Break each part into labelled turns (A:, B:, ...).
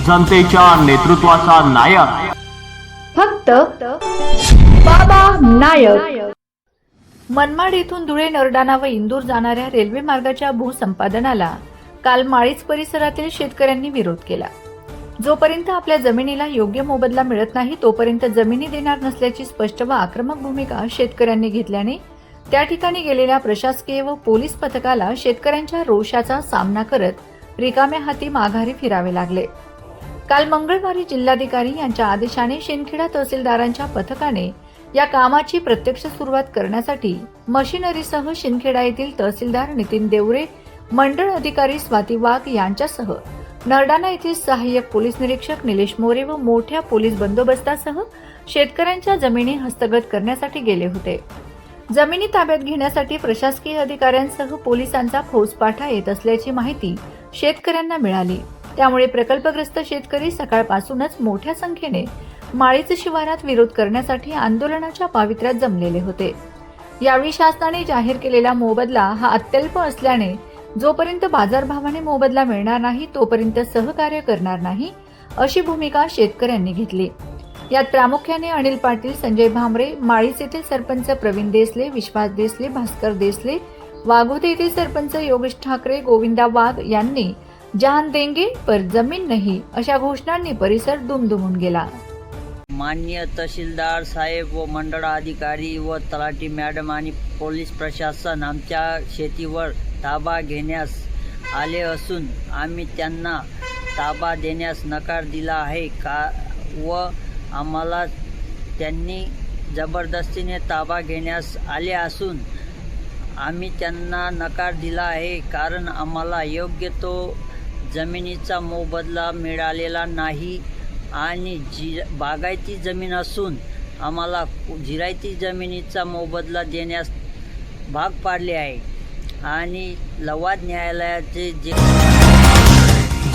A: जनतेच्या नेतृत्वाचा नायक
B: फक्त बाबा नायक।
C: मनमाड येथून धुळे, नरडाणा व इंदूर जाणाऱ्या रेल्वे मार्गाच्या भूसंपादनाला काल माळीच परिसरातील शेतकऱ्यांनी विरोध केला। जोपर्यंत आपल्या जमिनीला योग्य मोबदला मिळत नाही तोपर्यंत जमिनी देणार नसल्याची स्पष्ट व आक्रमक भूमिका शेतकऱ्यांनी घेतल्याने त्या ठिकाणी गेलेल्या प्रशासकीय व पोलीस पथकाला शेतकऱ्यांच्या रोषाचा सामना करत रिकाम्या हाती माघारी फिरावे लागले। काल मंगळवारी जिल्हाधिकारी यांच्या आदेशाने शिंदखेडा तहसीलदारांच्या पथकाने या कामाची प्रत्यक्ष सुरुवात करण्यासाठी मशिनरीसह शिंदखेडा येथील तहसीलदार नितीन देवरे, मंडळ अधिकारी स्वाती वाघ यांच्यासह नरडाणा येथील सहाय्यक पोलीस निरीक्षक निलेश मोरे व मोठ्या पोलीस बंदोबस्तासह शेतकऱ्यांच्या जमिनी हस्तगत करण्यासाठी गेले होते। जमिनी ताब्यात घेण्यासाठी प्रशासकीय अधिकाऱ्यांसह पोलिसांचा फौजपाठा येत असल्याची माहिती शेतकऱ्यांना मिळाली। त्यामुळे प्रकल्पग्रस्त शेतकरी सकाळपासूनच मोठ्या संख्येने माळीच शिवारात विरोध करण्यासाठी आंदोलनाच्या पावित्र्यात जमलेले होते। यावेळी शासनाने जाहीर केलेला मोबदला हा अत्यल्प असल्याने जोपर्यंत बाजारभावाने मोबदला मिळणार नाही तोपर्यंत सहकार्य करणार नाही अशी भूमिका शेतकऱ्यांनी घेतली। यात प्रामुख्याने अनिल पाटील, संजय भामरे, माळीच येथील सरपंच प्रवीण देसले, विश्वास देसले, भास्कर देसले, वाघोदे येथील सरपंच योगेश ठाकरे, गोविंदा वाघ यांनी जान देंगे पर जमीन नहीं अशा घोषणांनी परिसर दुमदुमून गेला।
D: माननीय तहसीलदार साहेब व मंडळ अधिकारी व तलाठी मॅडम आणि पोलीस प्रशासन आमच्या शेतीवर ताबा घेण्यास आले असून आम्ही त्यांना ताबा देण्यास नकार दिला आहे व आम्हाला त्यांनी जबरदस्तीने ताबा घेण्यास आले असून आम्ही त्यांना नकार दिला आहे कारण आम्हाला योग्य तो जमिनीचा मोबदला मिळालेला नाही आणि बागायती जमीन असून आम्हाला जिरायती जमिनीचा मोबदला देण्यास भाग पाडले आहे आणि लवाद न्यायालयाचे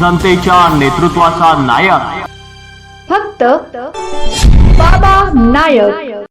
A: जनतेच्या नेतृत्वाचा नायक
B: फक्त बाबा नायक।